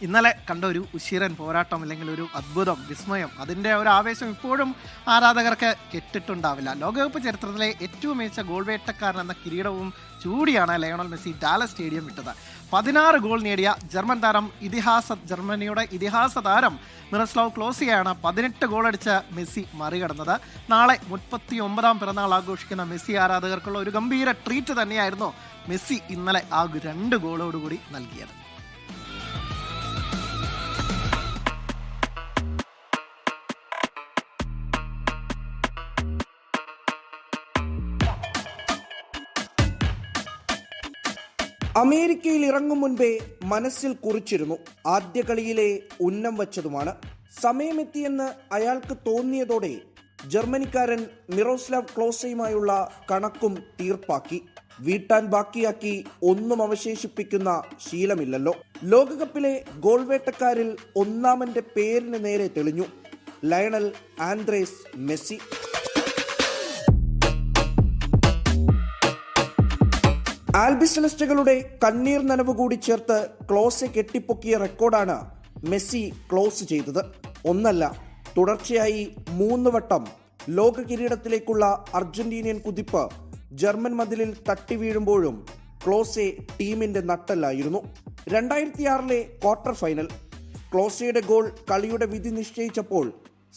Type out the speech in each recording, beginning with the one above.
ഇന്നലെ കണ്ട ഒരു ഉശിരൻ പോരാട്ടം അല്ലെങ്കിൽ ഒരു അത്ഭുതം, വിസ്മയം, അതിൻ്റെ ഒരു ആവേശം ഇപ്പോഴും ആരാധകർക്ക് കെട്ടിട്ടുണ്ടാവില്ല. ലോകകപ്പ് ചരിത്രത്തിലെ ഏറ്റവും മികച്ച ഗോൾ വേട്ടക്കാരൻ എന്ന കിരീടവും ചൂടിയാണ് ലയണൽ മെസ്സി ഡാലസ് സ്റ്റേഡിയം വിട്ടത്. 16 ഗോൾ നേടിയ ജർമ്മനിയുടെ ഇതിഹാസ താരം മിറോസ്ലാവ് ക്ലോസിയാണ് 18 ഗോളടിച്ച മെസ്സി മറികടന്നത്. നാളെ 39ാം പിറന്നാൾ ആഘോഷിക്കുന്ന മെസ്സി ആരാധകർക്കുള്ള ഒരു ഗംഭീര ട്രീറ്റ് തന്നെയായിരുന്നു മെസ്സി ഇന്നലെ ആ 2 ഗോളോടുകൂടി നൽകിയത്. അമേരിക്കയിൽ ഇറങ്ങും മുൻപേ മനസ്സിൽ കുറിച്ചിരുന്നു. ആദ്യ കളിയിലെ ഉന്നം വച്ചതുമാണ്. സമയമെത്തിയെന്ന് അയാൾക്ക് തോന്നിയതോടെ ജർമ്മനിക്കാരൻ മിറോസ്ലാവ് ക്ലോസയുമായുള്ള കണക്കും തീർപ്പാക്കി. വീട്ടാൻ ബാക്കിയാക്കി ഒന്നും അവശേഷിപ്പിക്കുന്ന ശീലമില്ലല്ലോ. ലോകകപ്പിലെ ഗോൾ വേട്ടക്കാരിൽ ഒന്നാമന്റെ പേരിന് നേരെ തെളിഞ്ഞു ലയണൽ ആൻഡ്രേസ് മെസ്സി. ആൽബിസെലസ്റ്റുകളുടെ കണ്ണീർ നനവ് കൂടി ചേർത്ത് ക്ലോസെ കെട്ടിപ്പൊക്കിയ റെക്കോർഡാണ് മെസ്സി ക്ലോസ് ചെയ്തത്. ഒന്നല്ല, തുടർച്ചയായി 3 വട്ടം ലോക കിരീടത്തിലേക്കുള്ള അർജന്റീനിയൻ കുതിപ്പ് ജർമ്മൻ മതിലിൽ തട്ടി വീഴുമ്പോഴും ക്ലോസെ ടീമിന്റെ നട്ടല്ലായിരുന്നു. 2006 ക്വാർട്ടർ ഫൈനൽ ക്ലോസയുടെ ഗോൾ കളിയുടെ വിധി നിശ്ചയിച്ചപ്പോൾ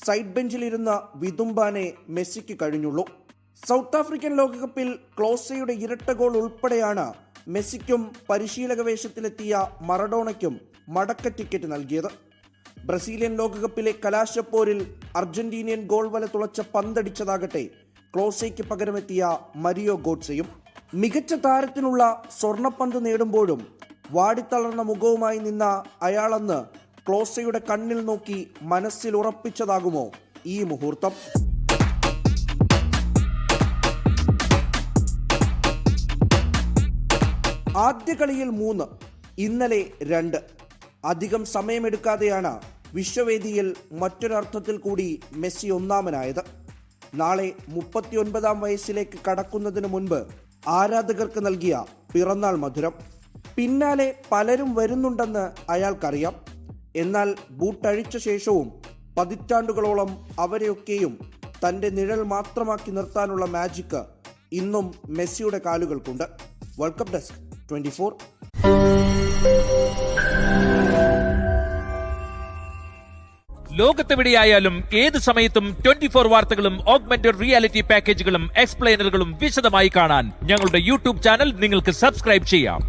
സൈഡ് ബെഞ്ചിലിരുന്ന വിതുമ്പാനെ മെസ്സിക്ക് കഴിഞ്ഞുള്ളൂ. സൗത്ത് ആഫ്രിക്കൻ ലോകകപ്പിൽ ക്ലോസയുടെ ഇരട്ട ഗോൾ ഉൾപ്പെടെയാണ് മെസ്സിക്കും പരിശീലക വേഷത്തിലെത്തിയ മറഡോണയ്ക്കും മടക്ക ടിക്കറ്റ് നൽകിയത്. ബ്രസീലിയൻ ലോകകപ്പിലെ കലാശപ്പോരിൽ അർജന്റീനിയൻ ഗോൾ വല തുളച്ച പന്തടിച്ചതാകട്ടെ ക്ലോസയ്ക്ക് പകരമെത്തിയ മരിയോ ഗോട്സെയും. മികച്ച താരത്തിനുള്ള സ്വർണ്ണപ്പന്ത് നേടുമ്പോഴും വാടിത്തളർന്ന മുഖവുമായി നിന്ന അയാളെന്ന് ക്ലോസയുടെ കണ്ണിൽ നോക്കി മനസ്സിൽ ഉറപ്പിച്ചതാകുമോ ഈ മുഹൂർത്തം? ആദ്യ കളിയിൽ 3, ഇന്നലെ 2. അധികം സമയമെടുക്കാതെയാണ് വിശ്വവേദിയിൽ മറ്റൊരർത്ഥത്തിൽ കൂടി മെസ്സി ഒന്നാമനായത്. നാളെ 39ാം വയസ്സിലേക്ക് കടക്കുന്നതിന് മുൻപ് ആരാധകർക്ക് നൽകിയ പിറന്നാൾ മധുരം. പിന്നാലെ പലരും വരുന്നുണ്ടെന്ന് അയാൾക്കറിയാം. എന്നാൽ ബൂട്ടഴിച്ച ശേഷവും പതിറ്റാണ്ടുകളോളം അവരെയൊക്കെയും തൻ്റെ നിഴൽ മാത്രമാക്കി നിർത്താനുള്ള മാജിക്ക് ഇന്നും മെസ്സിയുടെ കാലുകൾക്കുണ്ട്. World cup desk 24. ലോകത്തെവിടെയായാലും ഏത് സമയത്തും 24 വാർത്തകളും ഓഗ്മെന്റഡ് റിയാലിറ്റി പാക്കേജുകളും എക്സ്പ്ലെയിനറുകളും വിശദമായി കാണാൻ ഞങ്ങളുടെ യൂട്യൂബ് ചാനൽ നിങ്ങൾക്ക് സബ്സ്ക്രൈബ് ചെയ്യാം.